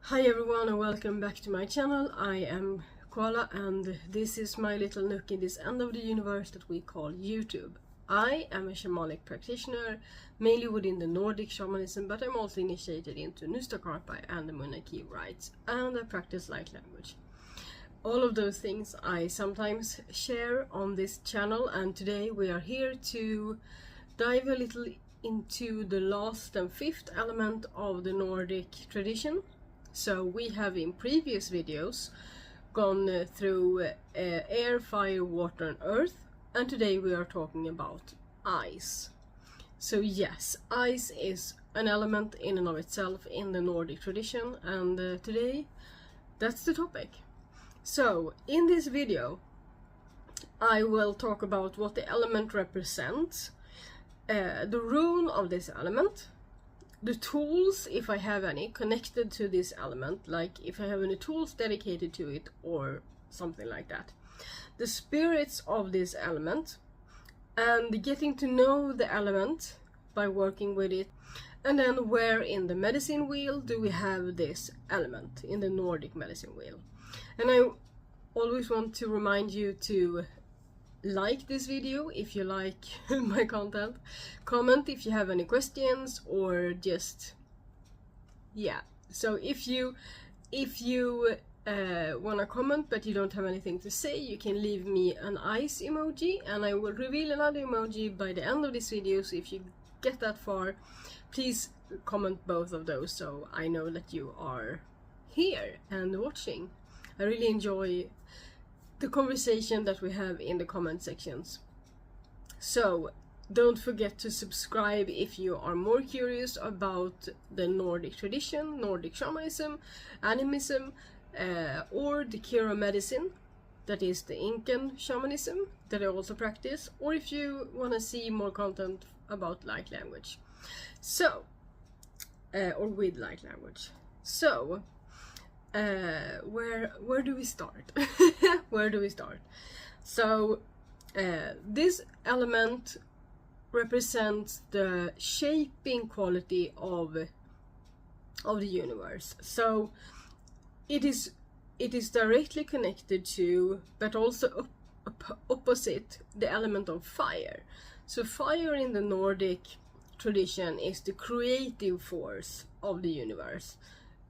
Hi everyone and welcome back to my channel. I am Koala and this is my little nook in this end of the universe that we call YouTube. I am a shamanic practitioner, mainly within the Nordic shamanism, but I'm also initiated into Nustakarpa and the monarchy rites, and I practice light language. All of those things I sometimes share on this channel, and today we are here to dive a little into the last and fifth element of the Nordic tradition. So we have in previous videos gone through air, fire, water and earth, and today we are talking about ice. So yes, ice is an element in and of itself in the Nordic tradition, and today that's the topic. So in this video I will talk about what the element represents, the rune of this element, the tools, if I have any, connected to this element, like if I have any tools dedicated to it or something like that, the spirits of this element, and getting to know the element by working with it, and then where in the medicine wheel do we have this element in the Nordic medicine wheel. And I always want to remind you to like this video if you like my content, comment if you have any questions, or just so if you want to comment but you don't have anything to say, you can leave me an ice emoji and I will reveal another emoji by the end of this video. So if you get that far, please comment both of those so I know that you are here and watching. I really enjoy the conversation that we have in the comment sections. So don't forget to subscribe if you are more curious about the Nordic tradition, Nordic shamanism, animism, or the Kira medicine, that is the Incan shamanism that I also practice, or if you want to see more content about light language, so or with light language. So where do we start? Where do we start? So this element represents the shaping quality of the universe. So it is directly connected to, but also opposite, the element of fire. So fire in the Nordic tradition is the creative force of the universe.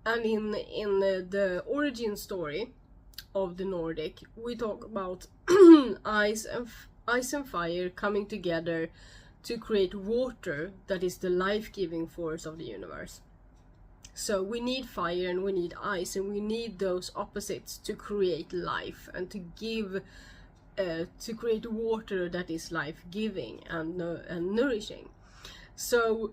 And in the origin story of the Nordic, we talk about ice and fire coming together to create water, that is the life-giving force of the universe. So we need fire and we need ice, and we need those opposites to create life and to give to create water that is life-giving and nourishing. So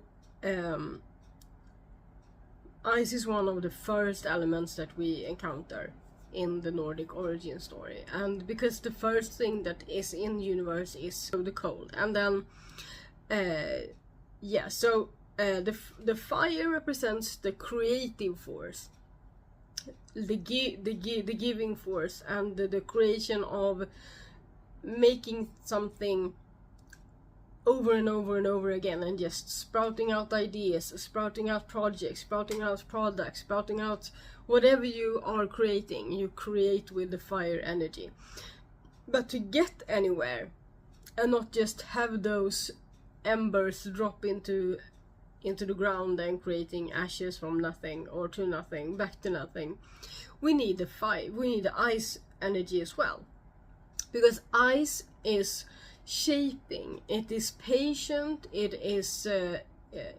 ice is one of the first elements that we encounter in the Nordic origin story, and because the first thing that is in the universe is the cold, and then the fire represents the creative force, the giving force, and the creation of making something over and over and over again, and just sprouting out ideas, sprouting out projects, sprouting out products, sprouting out whatever you are creating, you create with the fire energy. But to get anywhere and not just have those embers drop into the ground and creating ashes from nothing or to nothing, back to nothing, we need the fire, we need the ice energy as well, because ice is shaping, it is patient, it is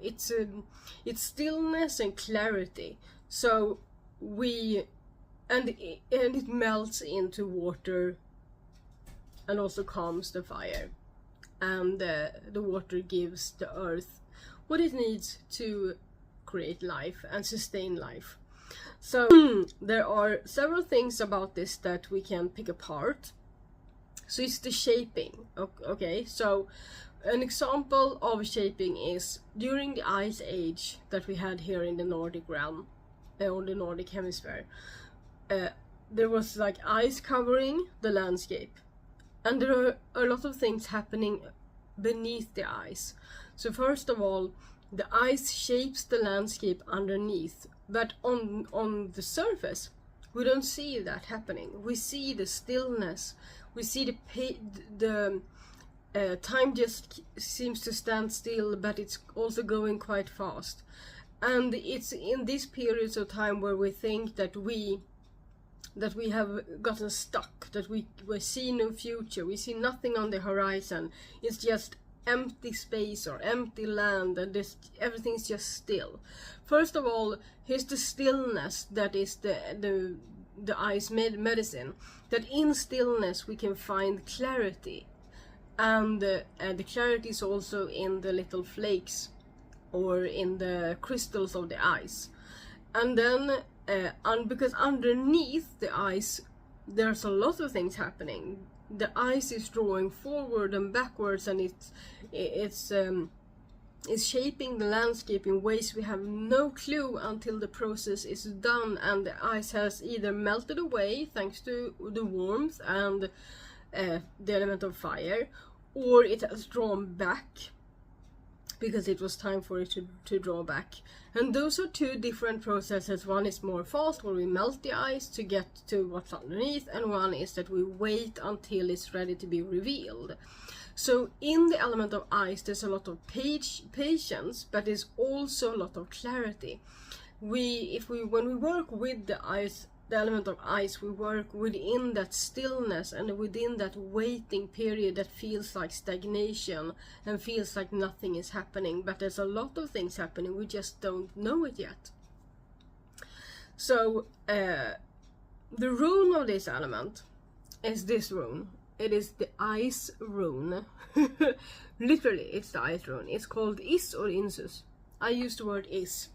it's stillness and clarity. So it melts into water and also calms the fire, and the water gives the earth what it needs to create life and sustain life. So there are several things about this that we can pick apart. So it's the shaping. Okay, so an example of shaping is during the ice age that we had here in the Nordic realm, or the Nordic hemisphere. There was like ice covering the landscape, and there are a lot of things happening beneath the ice. So first of all, the ice shapes the landscape underneath but on the surface we don't see that happening. We see the stillness, we see the time just seems to stand still, but it's also going quite fast. And it's in these periods of time where we think that we have gotten stuck, that we see no future, we see nothing on the horizon. It's just empty space or empty land, and everything's just still. First of all, here's the stillness that is the ice medicine, that in stillness we can find clarity. And the clarity is also in the little flakes or in the crystals of the ice. And then because underneath the ice there's a lot of things happening. The ice is drawing forward and backwards, and it's shaping the landscape in ways we have no clue until the process is done and the ice has either melted away thanks to the warmth and the element of fire, or it has drawn back because it was time for it to draw back. And those are two different processes. One is more fast, where we melt the ice to get to what's underneath, and one is that we wait until it's ready to be revealed. So in the element of ice there's a lot of patience, but there's also a lot of clarity. When we work with the ice, the element of ice, we work within that stillness and within that waiting period that feels like stagnation and feels like nothing is happening, but there's a lot of things happening, we just don't know it yet. So the rune of this element is this rune. It is the ice rune. Literally, it's the ice rune. It's called Is or Insuz. I use the word Is.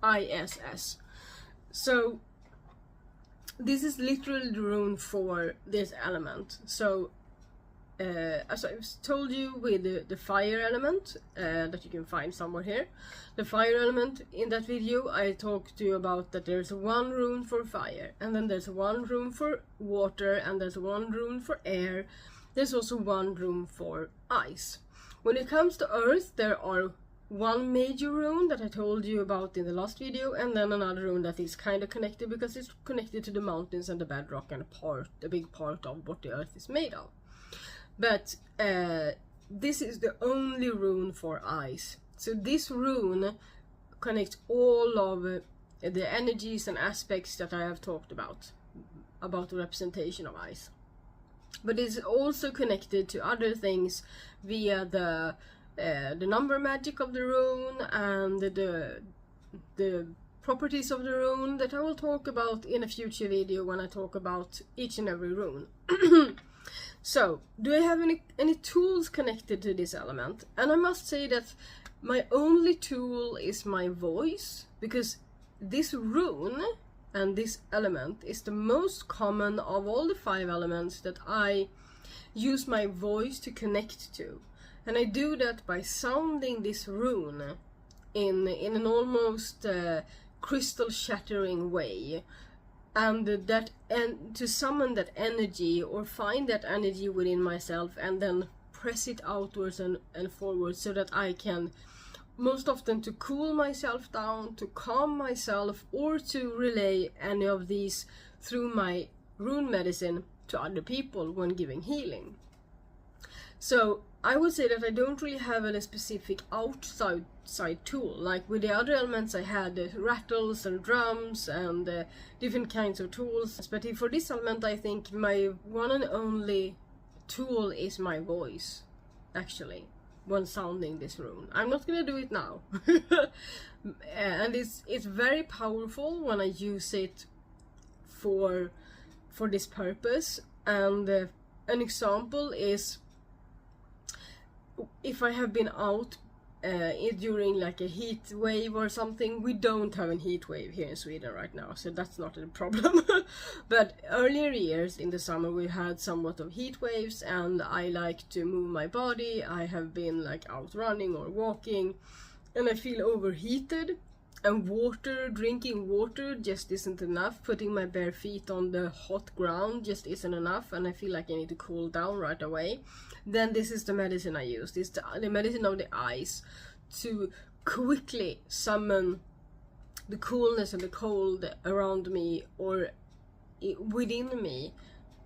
ISS. So this is literally the rune for this element. So as I've told you with the fire element that you can find somewhere here, the fire element, in that video I talked to you about that there's one rune for fire, and then there's one rune for water, and there's one rune for air. There's also one rune for ice. When it comes to earth, there are one major rune that I told you about in the last video, and then another rune that is kind of connected because it's connected to the mountains and the bedrock and a big part of what the earth is made of. But this is the only rune for ice. So this rune connects all of the energies and aspects that I have talked about the representation of ice. But it's also connected to other things via the number magic of the rune and the properties of the rune that I will talk about in a future video when I talk about each and every rune. So, do I have any tools connected to this element? And I must say that my only tool is my voice, because this rune and this element is the most common of all the 5 elements that I use my voice to connect to. And I do that by sounding this rune in an almost crystal shattering way, and to summon that energy or find that energy within myself and then press it outwards and forwards, so that I can, most often, to cool myself down, to calm myself, or to relay any of these through my rune medicine to other people when giving healing. So I would say that I don't really have any specific outside tool. Like with the other elements I had rattles and drums and different kinds of tools. But for this element I think my one and only tool is my voice, actually, when sounding this rune. I'm not gonna do it now. And it's very powerful when I use it for this purpose. And an example is if I have been out during like a heat wave or something. We don't have a heat wave here in Sweden right now, so that's not a problem. But earlier years in the summer we had somewhat of heat waves, and I like to move my body. I have been like out running or walking, and I feel overheated, and drinking water just isn't enough. Putting my bare feet on the hot ground just isn't enough, and I feel like I need to cool down right away. Then this is the medicine I use. It's the medicine of the ice, to quickly summon the coolness and the cold around me or within me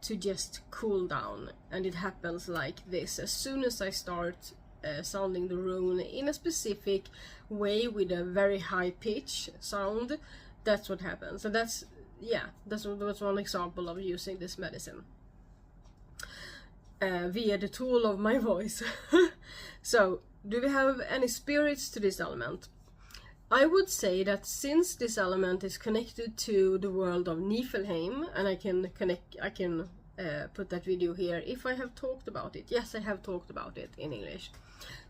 to just cool down. And it happens like this: as soon as I start sounding the rune in a specific way with a very high pitch sound, that's what happens. So that's one example of using this medicine via the tool of my voice. So, do we have any spirits to this element? I would say that since this element is connected to the world of Niflheim, and I can put that video here if I have talked about it. Yes, I have talked about it in English.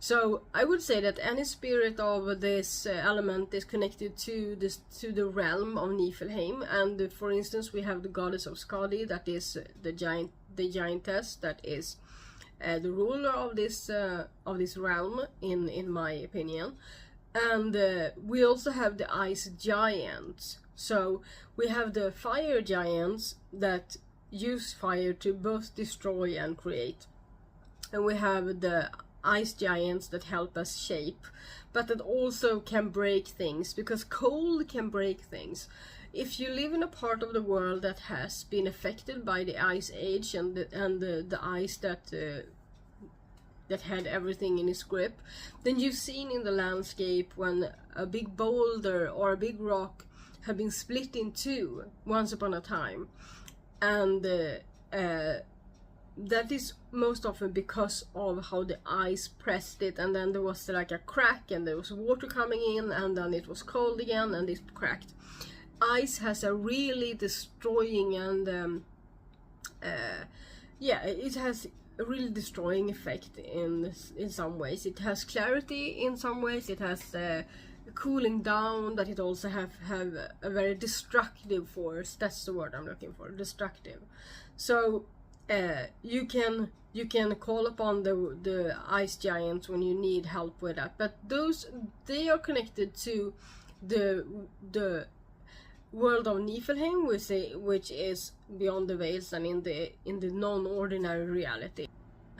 So I would say that any spirit of this element is connected to the realm of Niflheim. And for instance, we have the goddess of Skadi, that is the giantess, that is the ruler of this realm, in my opinion. And we also have the ice giants. So we have the fire giants that use fire to both destroy and create. And we have the ice giants that help us shape, but that also can break things, because cold can break things. If you live in a part of the world that has been affected by the ice age and the ice that had everything in its grip, then you've seen in the landscape when a big boulder or a big rock have been split in two once upon a time. And that is most often because of how the ice pressed it, and then there was like a crack and there was water coming in, and then it was cold again and it cracked. Ice has a really destroying and it has a really destroying effect in some ways. It has clarity in some ways. It has cooling down, but it also have a very destructive force. That's the word I'm looking for, destructive. So you can call upon the ice giants when you need help with that, but they are connected to the world of Niflheim, which is beyond the veils and in the non-ordinary reality.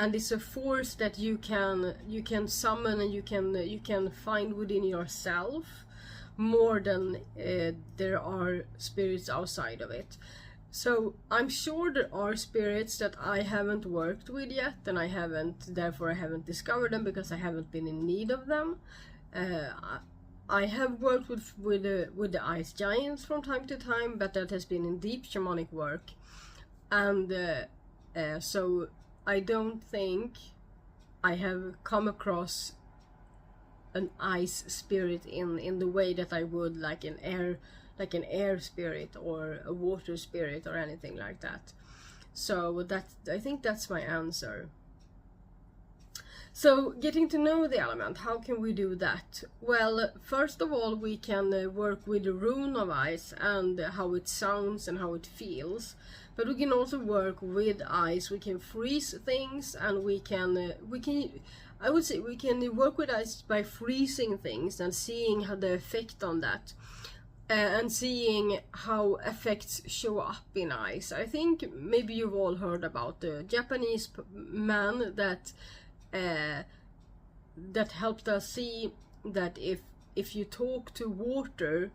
And it's a force that you can summon and you can find within yourself more than there are spirits outside of it. So I'm sure there are spirits that I haven't worked with yet, and therefore I haven't discovered them because I haven't been in need of them. I have worked with the ice giants from time to time, but that has been in deep shamanic work, and so I don't think I have come across an ice spirit in the way that I would like an air spirit or a water spirit or anything like that. So I think that's my answer. So, getting to know the element, how can we do that? Well, first of all, we can work with the Rune of Ice and how it sounds and how it feels. But we can also work with ice. We can freeze things, and I would say we can work with ice by freezing things and seeing how the effect on that. And seeing how effects show up in ice. I think maybe you've all heard about the Japanese man that helped us see that if you talk to water,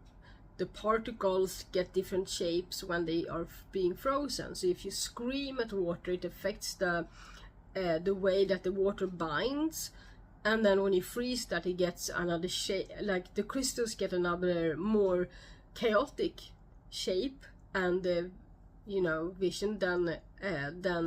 the particles get different shapes when they are being frozen. So if you scream at water, it affects the way that the water binds, and then when you freeze that, it gets another shape, like the crystals get another more chaotic shape and vision than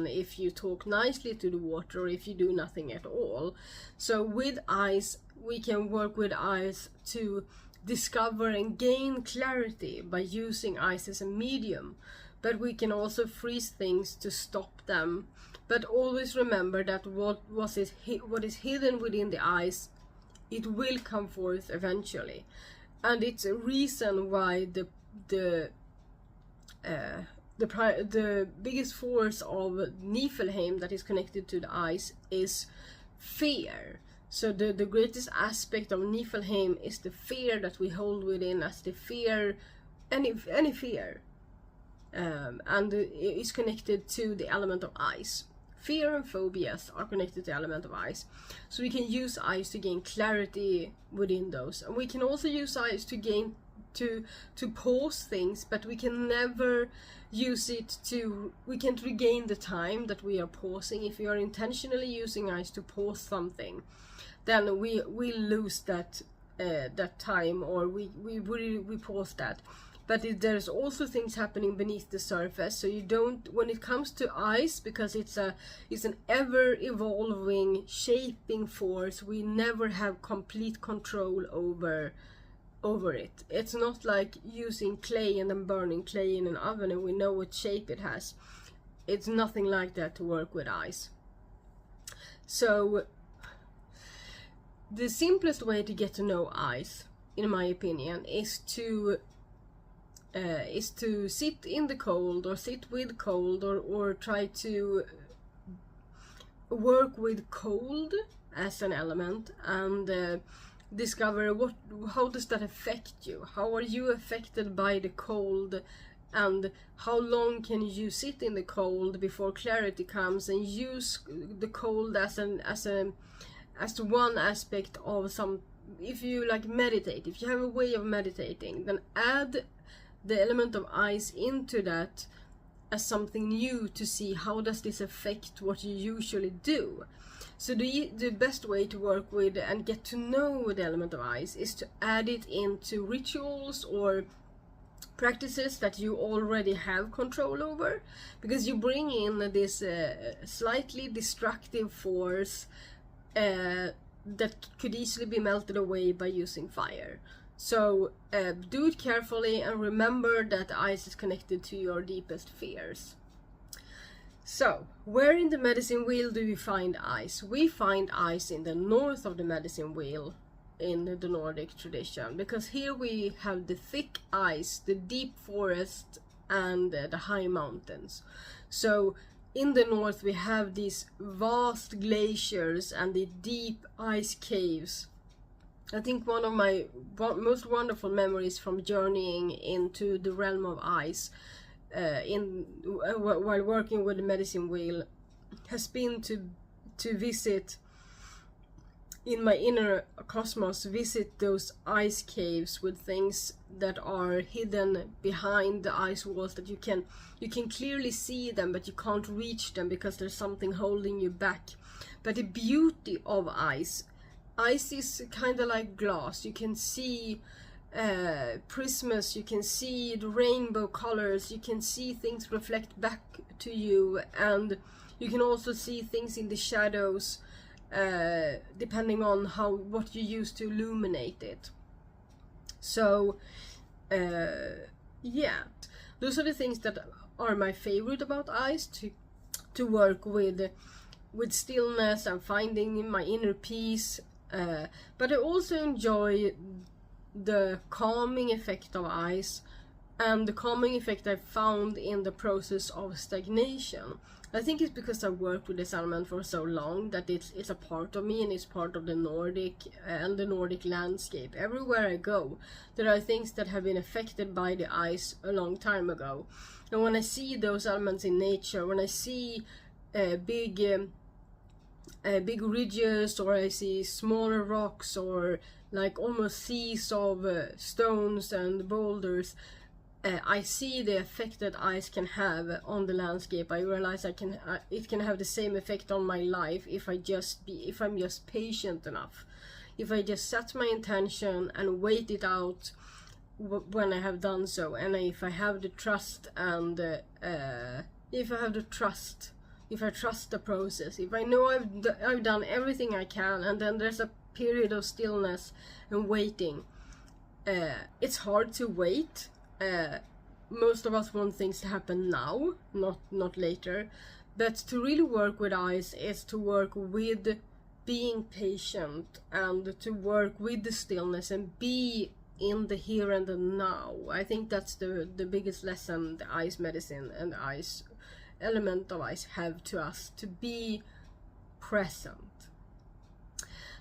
if you talk nicely to the water or if you do nothing at all. So with ice, we can work with ice to discover and gain clarity by using ice as a medium, but we can also freeze things to stop them. But always remember that what is hidden within the ice, it will come forth eventually, and it's a reason why the biggest force of Niflheim that is connected to the ice is fear. So the greatest aspect of Niflheim is the fear that we hold within us, the fear, any fear, and it's connected to the element of ice. Fear and phobias are connected to the element of ice. So we can use ice to gain clarity within those, and we can also use ice to to pause things, but we can never use it to, we can't regain the time that we are pausing. If we are intentionally using ice to pause something, then we lose that that time, or we pause that. But there's also things happening beneath the surface, so you don't, when it comes to ice, because it's an ever evolving, shaping force, we never have complete control over it. It's not like using clay and then burning clay in an oven and we know what shape it has. It's nothing like that to work with ice. So the simplest way to get to know ice, in my opinion, is to sit in the cold, or sit with cold, or try to work with cold as an element, and discover how does that affect you? How are you affected by the cold, and how long can you sit in the cold before clarity comes, and use the cold as one aspect of some, if you like meditate, if you have a way of meditating, then add the element of ice into that as something new to see how does this affect what you usually do. So the best way to work with and get to know the element of ice is to add it into rituals or practices that you already have control over, because you bring in this slightly destructive force that could easily be melted away by using fire. So do it carefully, and remember that ice is connected to your deepest fears. So, where in the medicine wheel do we find ice? We find ice in the north of the medicine wheel in the Nordic tradition, because here we have the thick ice, the deep forest, and the high mountains. So in the north we have these vast glaciers and the deep ice caves. I think one of my most wonderful memories from journeying into the realm of ice while working with the medicine wheel has been to visit, in my inner cosmos, visit those ice caves with things that are hidden behind the ice walls, that you can clearly see them, but you can't reach them because there's something holding you back. But the beauty of ice is kind of like glass. You can see prisms, you can see the rainbow colors, you can see things reflect back to you, and you can also see things in the shadows, depending on what you use to illuminate it. So yeah, those are the things that are my favorite about ice, to work with stillness and finding my inner peace, but I also enjoy the calming effect of ice, and the calming effect I found in the process of stagnation. I think it's because I worked with this element for so long that it's a part of me, and it's part of the Nordic and the Nordic landscape. Everywhere I go, there are things that have been affected by the ice a long time ago. And when I see those elements in nature, when I see big ridges, or I see smaller rocks, or like almost seas of stones and boulders, I see the effect that ice can have on the landscape. I realize it can have the same effect on my life if I'm just patient enough. If I just set my intention and wait it out when I have done so, and if I have the trust, and if I trust the process, if I know I've done everything I can, and then there's a period of stillness and waiting. It's hard to wait. Most of us want things to happen now, not later. But to really work with ice is to work with being patient, and to work with the stillness and be in the here and the now. I think that's the biggest lesson the ice medicine and the ice element of ice have to us, to be present.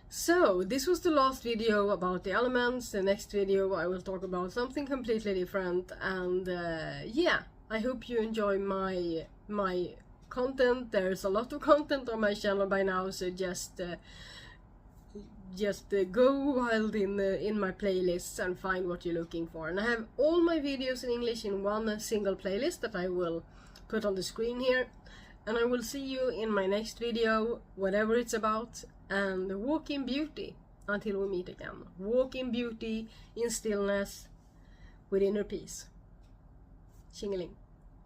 So this was the last video about the elements. The next video I will talk about something completely different, and yeah, I hope you enjoy my content. There's a lot of content on my channel by now, so just just go wild in my playlists and find what you're looking for. And I have all my videos in English in one single playlist that I will put on the screen here. And I will see you in my next video, whatever it's about, and walk in beauty until we meet again. Walk in beauty, in stillness, with inner peace. Tjingeling.